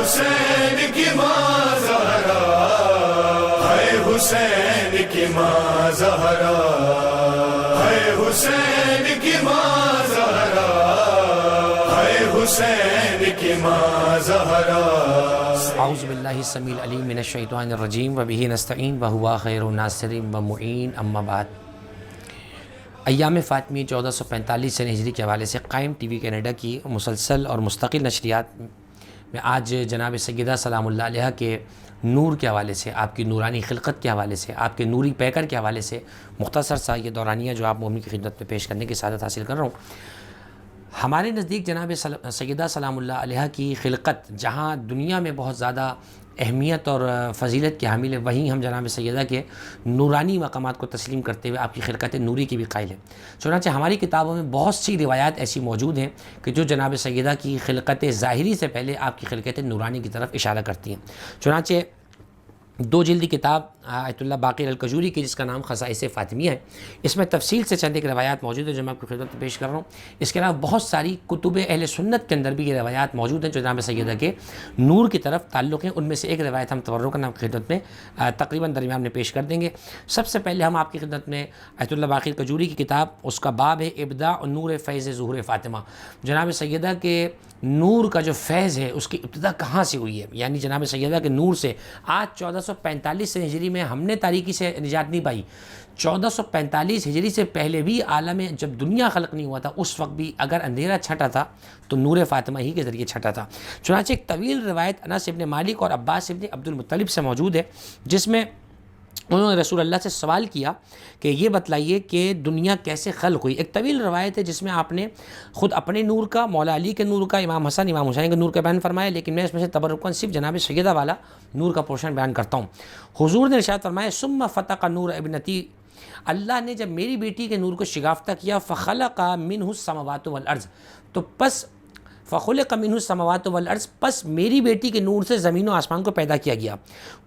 حسین کی ماں زہرا، ہے حسین کی ماں زہرا، ہے حسین کی ماں زہرا، ہے حسین کی ماں زہرا۔ اعوذ باللہ السمیع العلیم من الشیطان الرجیم وبہ نستعین وہو خیر الناصر ومعین، اما بعد۔ ایام فاطمی 1445 سن ہجری کے حوالے سے قائم ٹی وی کینیڈا کی مسلسل اور مستقل نشریات میں آج جناب سیدہ سلام اللہ علیہ کے نور کے حوالے سے، آپ کی نورانی خلقت کے حوالے سے، آپ کے نوری پیکر کے حوالے سے مختصر سا یہ دورانیہ جو آپ مومن کی خدمت میں پیش کرنے کی سعادت حاصل کر رہا ہوں۔ ہمارے نزدیک جناب سیدہ سلام اللہ علیہ کی خلقت جہاں دنیا میں بہت زیادہ اہمیت اور فضیلت کے حامل ہے، وہیں ہم جناب سیدہ کے نورانی مقامات کو تسلیم کرتے ہوئے آپ کی خلقت نوری کی بھی قائل ہیں۔ چنانچہ ہماری کتابوں میں بہت سی روایات ایسی موجود ہیں کہ جو جناب سیدہ کی خلقت ظاہری سے پہلے آپ کی خلقت نورانی کی طرف اشارہ کرتی ہیں۔ چنانچہ 2 جلدی کتاب آیت اللہ باقر الکجوری کی، جس کا نام خصائص فاطمیہ ہے، اس میں تفصیل سے چند ایک روایات موجود ہیں جو میں آپ کی خدمت میں پیش کر رہا ہوں۔ اس کے علاوہ بہت ساری کتب اہل سنت کے اندر بھی یہ روایات موجود ہیں جو جناب سیدہ کے نور کی طرف تعلق ہیں۔ ان میں سے ایک روایت ہم تبرکاً آپ کی خدمت میں تقریباً درمیان میں پیش کر دیں گے۔ سب سے پہلے ہم آپ کی خدمت میں آیت اللہ باقر الکجوری کی کتاب، اس کا باب ہے ابداع نور فیض ظہور فاطمہ۔ جناب سیدہ کے نور کا جو فیض ہے اس کی ابتدا کہاں سے ہوئی ہے، یعنی جناب سیدہ کے نور سے آج 1445 سے ہجری میں ہم نے تاریکی سے نجات نہیں پائی۔ 1445 ہجری سے پہلے بھی عالم میں جب دنیا خلق نہیں ہوا تھا، اس وقت بھی اگر اندھیرا چھٹا تھا تو نور فاطمہ ہی کے ذریعے چھٹا تھا۔ چنانچہ ایک طویل روایت انس ابن مالک اور عباس ابن عبد المطلب سے موجود ہے، جس میں انہوں نے رسول اللہ سے سوال کیا کہ یہ بتلائیے کہ دنیا کیسے خلق ہوئی۔ ایک طویل روایت ہے جس میں آپ نے خود اپنے نور کا، مولا علی کے نور کا، امام حسن امام حسین کے نور کا بیان فرمایا، لیکن میں اس میں سے تبرکاً صرف جناب سیدہ والا نور کا پورشن بیان کرتا ہوں۔ حضور نے ارشاد فرمایا ثم فتق نور ابنتی، اللہ نے جب میری بیٹی کے نور کو شگافتہ کیا، فخلق منہ السماوات والارض، تو پس فخلق منہ السماوات والارض، پس میری بیٹی کے نور سے زمین و آسمان کو پیدا کیا گیا۔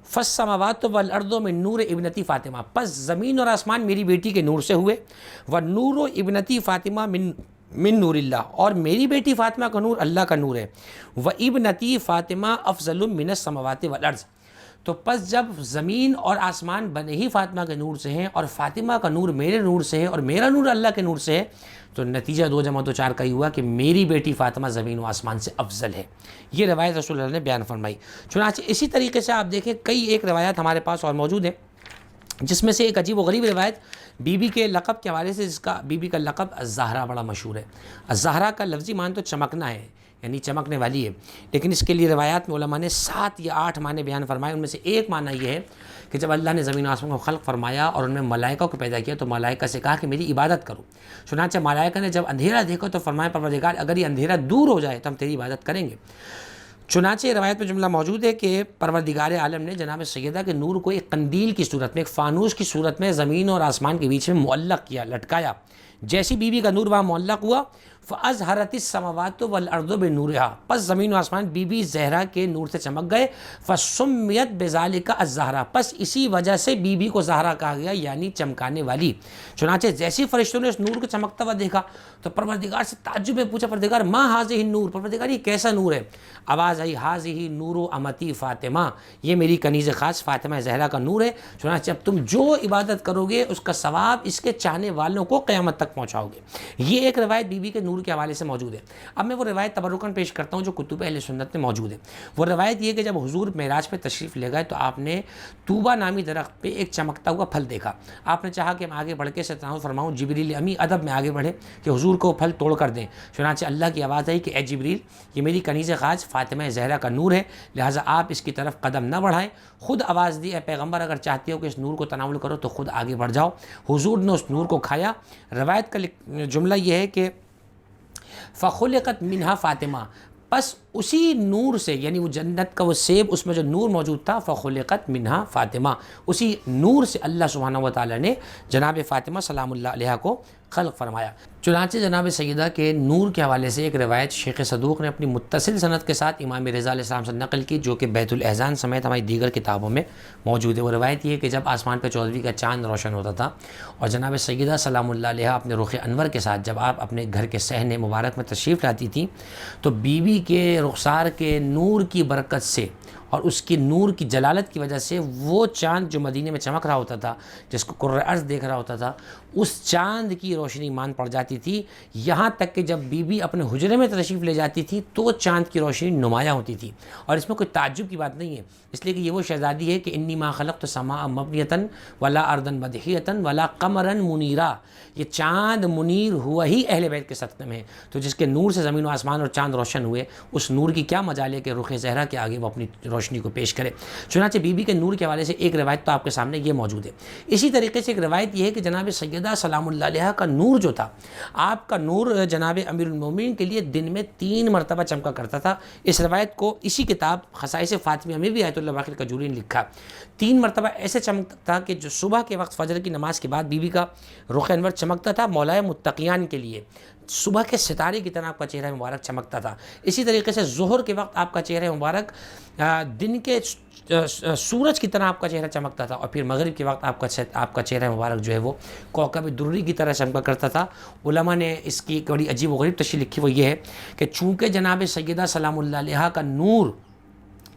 فالسماوات والارض من نور ابنتی فاطمہ، پس زمین اور آسمان میری بیٹی کے نور سے ہوئے۔ ونور ابنتی فاطمہ من نور اللہ، اور میری بیٹی فاطمہ کا نور اللہ کا نور ہے۔ وابنتی فاطمہ افضل من السماوات والارض، تو پس جب زمین اور آسمان بنے ہی فاطمہ کے نور سے ہیں اور فاطمہ کا نور میرے نور سے ہے اور میرا نور اللہ کے نور سے ہے، تو نتیجہ 2 + 2 = 4 کا ہی ہوا کہ میری بیٹی فاطمہ زمین و آسمان سے افضل ہے۔ یہ روایت رسول اللہ نے بیان فرمائی۔ چنانچہ اسی طریقے سے آپ دیکھیں کئی ایک روایات ہمارے پاس اور موجود ہیں، جس میں سے ایک عجیب و غریب روایت بی بی کے لقب کے حوالے سے، جس کا بی بی کا لقب الزہرا بڑا مشہور ہے۔ الزہرا کا لفظی معنی تو چمکنا ہے، یعنی چمکنے والی ہے، لیکن اس کے لیے روایات میں علماء نے 7 یا 8 معنی بیان فرمائے۔ ان میں سے ایک معنی یہ ہے کہ جب اللہ نے زمین و آسمان کو خلق فرمایا اور ان میں ملائکہ کو پیدا کیا تو ملائکہ سے کہا کہ میری عبادت کرو۔ چنانچہ ملائکہ نے جب اندھیرا دیکھا تو فرمایا پروردگار اگر یہ اندھیرا دور ہو جائے تو ہم تیری عبادت کریں گے۔ چنانچہ روایت میں جملہ موجود ہے کہ پروردگار عالم نے جناب سیدہ کے نور کو ایک قندیل کی صورت میں، ایک فانوس کی صورت میں زمین اور آسمان کے بیچ میں معلق کیا، لٹکایا۔ جیسی بی بی کا نور وہاں معلق ہوا، فَأَزْهَرَتِ السَّمَاوَاتُ وَالْأَرْضُ بِنُورِهَا، پس زمین و آسمان بی بی زہرا کے نور سے چمک گئے۔ فَسُمِّيَتْ بِذَلِكَ الزَّهْرَا، پس اسی وجہ سے بی بی کو زہرا کہا گیا، یعنی چمکانے والی۔ چنانچہ جیسی فرشتوں نے اس نور کو چمکتا ہوا دیکھا تو پروردگار سے تعجب میں پوچھا پروردگار ما هذه النور، پروردگار یہ کیسا نور ہے؟ آواز آئی هذه نور امتی فاطمہ، یہ میری کنیز خاص فاطمہ زہرا کا نور ہے۔ چنانچہ اب تم جو عبادت کرو گے اس کا ثواب اس کے چاہنے والوں کو قیامت تک پہنچاؤ گے۔ یہ ایک روایت بی بی کے نور کے حوالے سے موجود ہے۔ اب میں وہ روایت تبرکاً پیش کرتا ہوں جو کتب اہل سنت میں موجود ہے۔ وہ روایت یہ کہ جب حضور معراج پہ تشریف لے گئے تو آپ نے طوبہ نامی درخت پہ ایک چمکتا ہوا پھل دیکھا۔ آپ نے چاہا کہ میں آگے بڑھ کے تناول فرماؤں، جبریل امی ادب میں آگے بڑھے کہ حضور کو پھل توڑ کر دیں۔ چنانچہ اللہ کی آواز آئی کہ اے جبریل، یہ میری کنیز خاص فاطمہ زہرا کا نور ہے، لہٰذا آپ اس کی طرف قدم نہ بڑھائیں۔ خود آواز دی اے پیغمبر اگر چاہتے ہو کہ اس نور کو تناول کرو تو خود آگے بڑھ جاؤ۔ حضور نے اس نور کو کھایا۔ روایت کا جملہ یہ ہے کہ فخلقت منہا فاطمہ، پس اسی نور سے، یعنی وہ جنت کا وہ سیب اس میں جو نور موجود تھا، فخلقت منہا فاطمہ، اسی نور سے اللہ سبحانہ و تعالیٰ نے جناب فاطمہ سلام اللہ علیہ کو خلق فرمایا۔ چنانچہ جناب سیدہ کے نور کے حوالے سے ایک روایت شیخ صدوق نے اپنی متصل سند کے ساتھ امام رضا علیہ السلام سے نقل کی، جو کہ بیت الاحزان سمیت ہماری دیگر کتابوں میں موجود ہے۔ وہ روایت یہ ہے کہ جب آسمان پہ 14ویں کا چاند روشن ہوتا تھا اور جناب سیدہ سلام اللہ علیہ اپنے رخ انور کے ساتھ جب آپ اپنے گھر کے صحن مبارک میں تشریف لاتی تھیں تو بیوی کے رخسار کے نور کی برکت سے اور اس کی نور کی جلالت کی وجہ سے وہ چاند جو مدینے میں چمک رہا ہوتا تھا، جس کو قرۂ ارض دیکھ رہا ہوتا تھا، اس چاند کی روشنی مان پڑ جاتی تھی، یہاں تک کہ جب بیوی اپنے حجرے میں تشریف لے جاتی تھی تو چاند کی روشنی نمایاں ہوتی تھی۔ اور اس میں کوئی تعجب کی بات نہیں ہے، اس لیے کہ یہ وہ شہزادی ہے کہ انی ما خلقت السماء مبنیۃ ولا ارضا مدحیۃ ولا قمرا منیرا، یہ چاند منیر ہوا ہی اہل بیت کے صدقے میں ہے، تو جس کے نور سے زمین و آسمان اور چاند روشن ہوئے، اس نور کی کیا مجال ہے کہ رخ زہرا کے آگے وہ اپنی روشنی کو پیش کرے۔ چنانچہ بیوی کے نور کے حوالے سے ایک روایت تو آپ کے سامنے یہ موجود ہے۔ اسی طریقے سے ایک روایت یہ ہے کہ جناب سیدہ سلام اللہ علیہ کا نور جو تھا، آپ کا نور جناب امیر المومنین کے لیے دن میں 3 مرتبہ چمکا کرتا تھا۔ اس روایت کو اسی کتاب خصائص فاطمیہ میں بھی آیت اللہ باقر کجوری نے لکھا، 3 مرتبہ ایسے چمکتا تھا کہ جو صبح کے وقت فجر کی نماز کے بعد بیوی کا رخ انور چمکتا تھا مولائے متقیان کے لیے، صبح کے ستارے کی طرح آپ کا چہرہ مبارک چمکتا تھا۔ اسی طریقے سے ظہر کے وقت آپ کا چہرہ مبارک دن کے سورج کی طرح آپ کا چہرہ چمکتا تھا، اور پھر مغرب کے وقت آپ کا چہرہ مبارک جو ہے وہ کوكب دری کی طرح چمکا کرتا تھا۔ علماء نے اس کی ایک بڑی عجیب و غریب تشریح لکھی، وہ یہ ہے کہ چونکہ جناب سیدہ سلام اللہ علیہ کا نور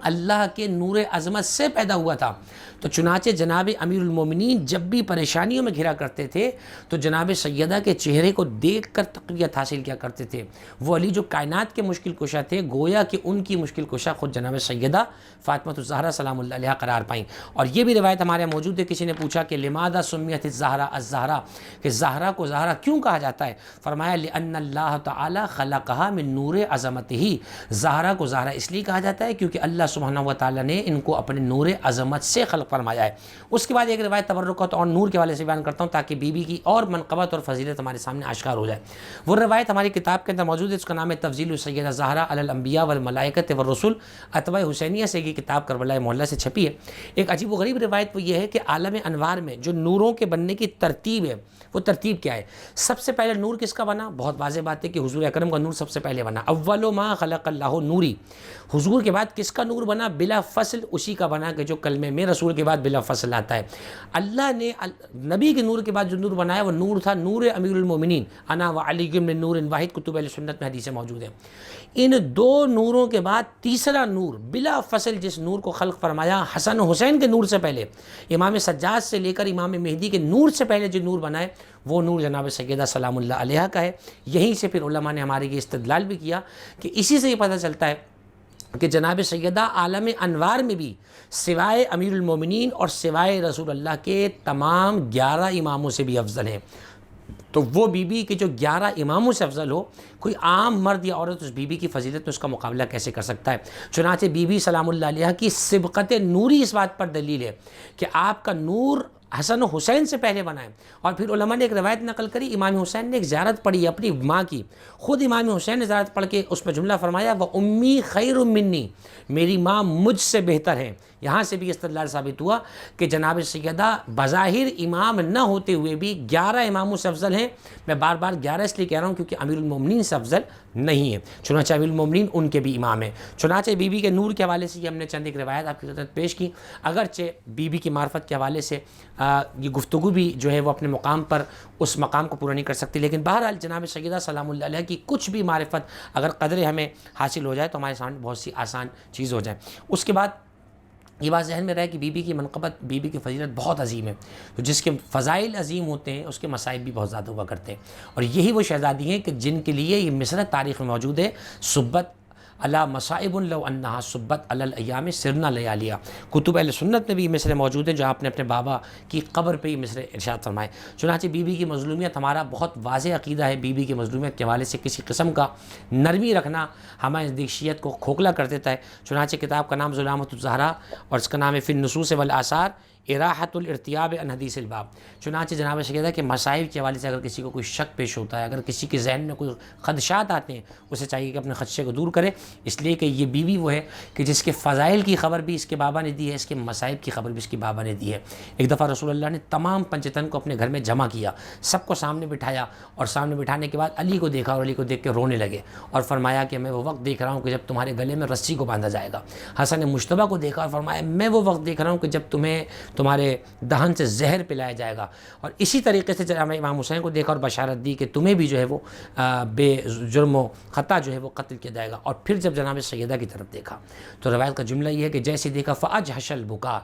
اللہ کے نور عظمت سے پیدا ہوا تھا، تو چنانچہ جناب امیر المومنین جب بھی پریشانیوں میں گھرا کرتے تھے تو جناب سیدہ کے چہرے کو دیکھ کر تقویت حاصل کیا کرتے تھے۔ وہ علی جو کائنات کے مشکل کشا تھے، گویا کہ ان کی مشکل کشا خود جناب سیدہ فاطمہ الزہرا سلام اللہ علیہ قرار پائیں۔ اور یہ بھی روایت ہمارے موجود ہے، کسی نے پوچھا کہ لماذا سمیت الزہرا الزہرا، کہ زہرا کو زہرا کیوں کہا جاتا ہے؟ فرمایا لأن اللہ تعالی خلقها من نور عظمتہ، زہرا کو زہرا اس لیے کہا جاتا ہے کیونکہ اللہ سبحانہ و تعالیٰ نے ان کو اپنے نور عظمت سے خلق فرمایا ہے۔ اس کے بعد ایک روایت تبرکات اور نور کے والے سے بیان کرتا ہوں تاکہ بیوی کی اور منقبت اور فضیلت ہمارے سامنے آشکار ہو جائے۔ وہ روایت ہماری کتاب کے اندر موجود ہے، اس کا نام ہے تفضیل سیدہ زہرا علی الانبیاء والملائکۃ والرسل، اتباع حسینیہ سے یہ کتاب کربلا محلہ سے چھپی ہے۔ ایک عجیب و غریب روایت وہ یہ ہے کہ عالم انوار میں جو نوروں کے بننے کی ترتیب ہے، وہ ترتیب کیا ہے؟ سب سے پہلے نور کس کا بنا؟ بہت واضح بات ہے کہ حضور اکرم کا نور سب سے پہلے بنا، اول ما خلق اللہ نوری۔ حضور کے بعد کس کا نور بنا؟ بلا فصل اسی کا بنا کہ جو کلمے میں رسول کے بعد بلا فصل آتا ہے۔ اللہ نے نبی کے نور کے بعد جو نور بنایا وہ نور تھا نور امیر المومنین، انا وعلی من نور واحد، کتب اہل سنت میں حدیثیں موجود ہیں۔ ان 2 نوروں کے بعد تیسرا نور بلا فصل جس نور کو خلق فرمایا حسن حسین کے نور سے پہلے، امام سجاد سے لے کر امام مہدی کے نور سے پہلے جو نور بنائے وہ نور جناب سیدہ سلام اللہ علیہ کا ہے۔ یہیں سے پھر علماء نے ہمارے یہ استدلال بھی کیا کہ اسی سے یہ پتہ چلتا ہے کہ جناب سیدہ عالم انوار میں بھی سوائے امیر المومنین اور سوائے رسول اللہ کے تمام 11 اماموں سے بھی افضل ہیں۔ تو وہ بی بی کے جو 11 اماموں سے افضل ہو، کوئی عام مرد یا عورت اس بی بی کی فضیلت میں اس کا مقابلہ کیسے کر سکتا ہے؟ چنانچہ بی بی سلام اللہ علیہ کی سبقت نوری اس بات پر دلیل ہے کہ آپ کا نور حسن و حسین سے پہلے بنائے۔ اور پھر علماء نے ایک روایت نقل کری، امام حسین نے ایک زیارت پڑھی اپنی ماں کی، خود امام حسین نے زیارت پڑھ کے اس پہ جملہ فرمایا وَأُمِّي خَيْرٌ مِّنِّي، میری ماں مجھ سے بہتر ہے۔ یہاں سے بھی استدلال ثابت ہوا کہ جناب سیدہ بظاہر امام نہ ہوتے ہوئے بھی 11 اماموں سے افضل ہیں۔ میں بار بار 11 اس لیے کہہ رہا ہوں کیونکہ امیر المومنین سے افضل نہیں ہے، چنانچہ امیر المومنین ان کے بھی امام ہیں۔ چنانچہ بی بی کے نور کے حوالے سے یہ ہم نے چند ایک روایت آپ کی خدمت پیش کی، اگرچہ بی بی کی معرفت کے حوالے سے یہ گفتگو بھی جو ہے وہ اپنے مقام پر اس مقام کو پورا نہیں کر سکتی، لیکن بہرحال جناب سیدہ سلام اللہ علیہ کی کچھ بھی معرفت اگر قدر ہمیں حاصل ہو جائے تو ہمارے سامنے بہت سی آسان چیز ہو جائے۔ اس کے بعد یہ بات ذہن میں رہے کہ بی بی کی منقبت، بی بی کی فضیلت بہت عظیم ہے، تو جس کے فضائل عظیم ہوتے ہیں اس کے مصائب بھی بہت زیادہ ہوا کرتے ہیں، اور یہی وہ شہزادی ہیں کہ جن کے لیے یہ مصرع تاریخ میں موجود ہے، صبت علی مصائب لو انہا صبت علی الایام سرنا لیالیا۔ کتب اہل سنت میں بھی یہ مصرع موجود ہیں جو آپ نے اپنے بابا کی قبر پہ یہ مصرع ارشاد فرمائے۔ چنانچہ بی بی کی مظلومیت ہمارا بہت واضح عقیدہ ہے، بی بی کی مظلومیت کے حوالے سے کسی قسم کا نرمی رکھنا ہمارے نزدیک کو کھوکھلا کر دیتا ہے۔ چنانچہ کتاب کا نام ظلامت الزہرا اور اس کا نام ہے فی النصوص والآثار، اراحۃ الارتیاب عن حدیث الباب. چنانچہ جناب سیدہ کہ مصائب کے حوالے سے اگر کسی کو کوئی شک پیش ہوتا ہے، اگر کسی کے ذہن میں کوئی خدشات آتے ہیں، اسے چاہیے کہ اپنے خدشے کو دور کرے، اس لیے کہ یہ بیوی وہ ہے کہ جس کے فضائل کی خبر بھی اس کے بابا نے دی ہے، اس کے مصائب کی خبر بھی اس کے بابا نے دی ہے. ایک دفعہ رسول اللہ نے تمام پنجتن کو اپنے گھر میں جمع کیا، سب کو سامنے بٹھایا، اور سامنے بٹھانے کے بعد علی کو دیکھا اور علی کو دیکھ کے رونے لگے اور فرمایا کہ میں وہ وقت دیکھ رہا ہوں کہ جب تمہارے گلے میں رسی کو باندھا جائے گا. حسن مجتبیٰ کو دیکھا اور فرمایا میں وہ وقت دیکھ رہا ہوں کہ جب تمہیں تمہارے دہن سے زہر پلایا جائے گا. اور اسی طریقے سے جب امام حسین کو دیکھا اور بشارت دی کہ تمہیں بھی جو ہے وہ بے جرم و خطا جو ہے وہ قتل کیا جائے گا. اور پھر جب جناب سیدہ کی طرف دیکھا تو روایت کا جملہ یہ ہے کہ جیسے دیکھا فاجھش البکا،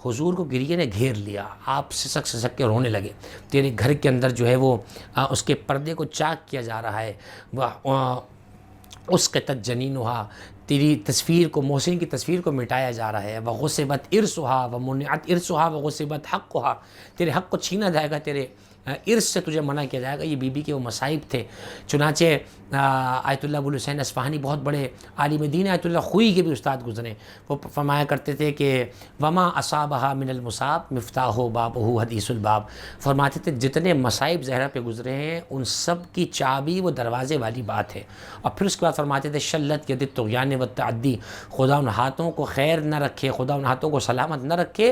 حضور کو گریے نے گھیر لیا، آپ سسک سسک کے رونے لگے. تیرے گھر کے اندر جو ہے وہ اس کے پردے کو چاک کیا جا رہا ہے، اس قطت جنینھا، تیری تصویر کو، محسن کی تصویر کو مٹایا جا رہا ہے. وغصبت ارثھا ومنعت ارثھا وغصبت حقھا، تیرے حق کو چھینا جائے گا، تیرے ارث سے تجھے منع کیا جائے گا. یہ بی بی کے وہ مصائب تھے. چنانچہ آیت اللہ ابو الحسین اصفہانی بہت بڑے عالم دین، آیت اللہ خوئی کے بھی استاد گزرے، وہ فرمایا کرتے تھے کہ وما اصابها من المصاب مفتاح بابہ حدیث الباب. فرماتے تھے جتنے مصائب زہرا پہ گزرے ہیں ان سب کی چابی وہ دروازے والی بات ہے. اور پھر اس کے بعد فرماتے تھے شلت ید الطغیان والتعدی، خدا ان ہاتھوں کو خیر نہ رکھے، خدا ان ہاتھوں کو سلامت نہ رکھے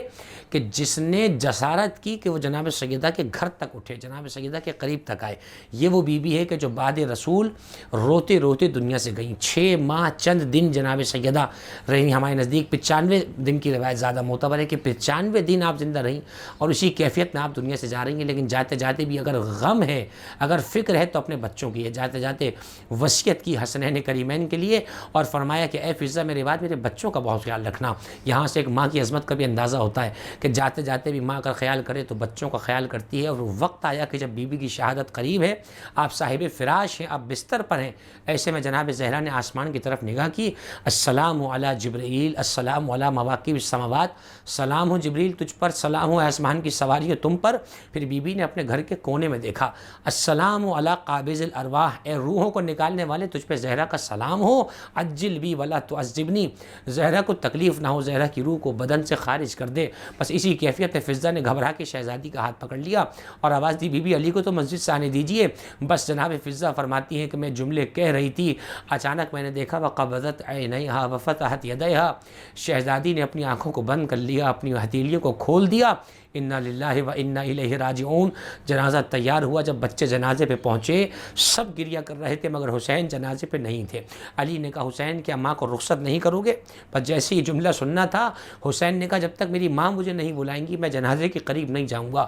کہ جس نے جسارت کی کہ وہ جناب سیدہ کے گھر تک اٹھے، جناب سیدہ کے قریب تک آئے. یہ وہ بی بی ہے کہ جو بعد رسول روتے روتے دنیا سے گئیں. 6 ماہ چند دن جناب سیدہ رہیں. ہمارے نزدیک 95 دن کی روایت زیادہ معتبر ہے کہ 95 دن آپ زندہ رہیں اور اسی کیفیت میں آپ دنیا سے جا رہی ہیں. لیکن جاتے جاتے بھی اگر غم ہے، اگر فکر ہے تو اپنے بچوں کی ہے. جاتے جاتے وصیت کی حسنین کریمین کے لیے اور فرمایا کہ اے فضہ میرے بعد میرے بچوں کا بہت خیال رکھنا. یہاں سے ایک ماں کی عظمت کا بھی اندازہ ہوتا ہے کہ جاتے جاتے بھی ماں اگر خیال کرے تو بچوں کا خیال کرتی ہے. اور وقت آیا کہ جب بی بی کی شہادت قریب ہے، آپ صاحب فراش ہیں، آپ بستر پر ہیں، ایسے میں جناب زہرا نے آسمان کی طرف نگاہ کی. السلام علی جبرائیل، السلام علی مواقب السماوات، سلام ہو جبریل تجھ پر، سلام ہو آسمان کی سواری تم پر. پھر بی بی نے اپنے گھر کے کونے میں دیکھا السلام علی قابض الارواح، اے روحوں کو نکالنے والے تجھ پہ زہرا کا سلام ہو. عجل بی ولا تعذبنی، زہرا کو تکلیف نہ ہو، زہرا کی روح کو بدن سے خارج کر دے. بس اسی کیفیت میں فضہ نے گھبرا کے شہزادی کا ہاتھ پکڑ لیا اور آواز دی بی بی علی کو تو مسجد سے آنے دیجئے. بس جناب فضہ فرماتی ہیں کہ میں جملے کہہ رہی تھی، اچانک میں نے دیکھا وقبضت عینیھا وفتحت یدیھا، شہزادی نے اپنی آنکھوں کو بند کر لیا، اپنی ہتھیلیوں کو کھول دیا. انا للہ و انا الیہ راجعون. جنازہ تیار ہوا. جب بچے جنازے پہ پہنچے سب گریہ کر رہے تھے مگر حسین جنازے پہ نہیں تھے. علی نے کہا حسین کیا ماں کو رخصت نہیں کرو گے؟ بس جیسے یہ جملہ سننا تھا حسین نے کہا جب تک میری ماں مجھے نہیں بلائیں گی میں جنازے کے قریب نہیں جاؤں گا.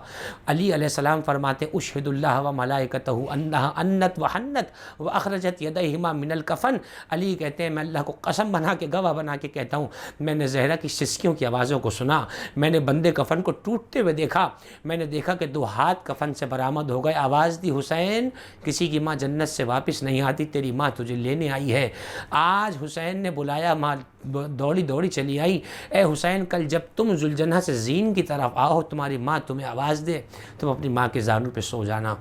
علی علیہ السلام فرماتے اشہد اللہ و ملائکتہ انہا انت و حنت و اخرجت یدیہما من الکفن. علی کہتے ہیں میں اللہ کو قسم بنا کے گواہ بنا کے کہتا ہوں میں نے زہرا کی سسکیوں کی آوازوں کو سنا، میں نے بندے کفن کو ٹوٹتے ہوئے دیکھا، میں نے دیکھا کہ 2 ہاتھ کفن سے برآمد ہو گئے. آواز دی حسین کسی کی ماں جنت سے واپس نہیں آتی، تیری ماں تجھے لینے آئی ہے. آج حسین نے بلایا، ماں دوڑی دوڑی چلی آئی. اے حسین کل جب تم ذوالجناح سے زین کی طرف آؤ تمہاری ماں تمہیں آواز دے، تم اپنی ماں کے زانوں پہ سو جانا.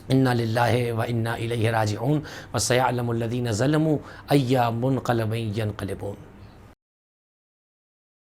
انا للہ و انا الیہ راجعون وسیعلم الذین ظلموا ای منقلب ینقلبون.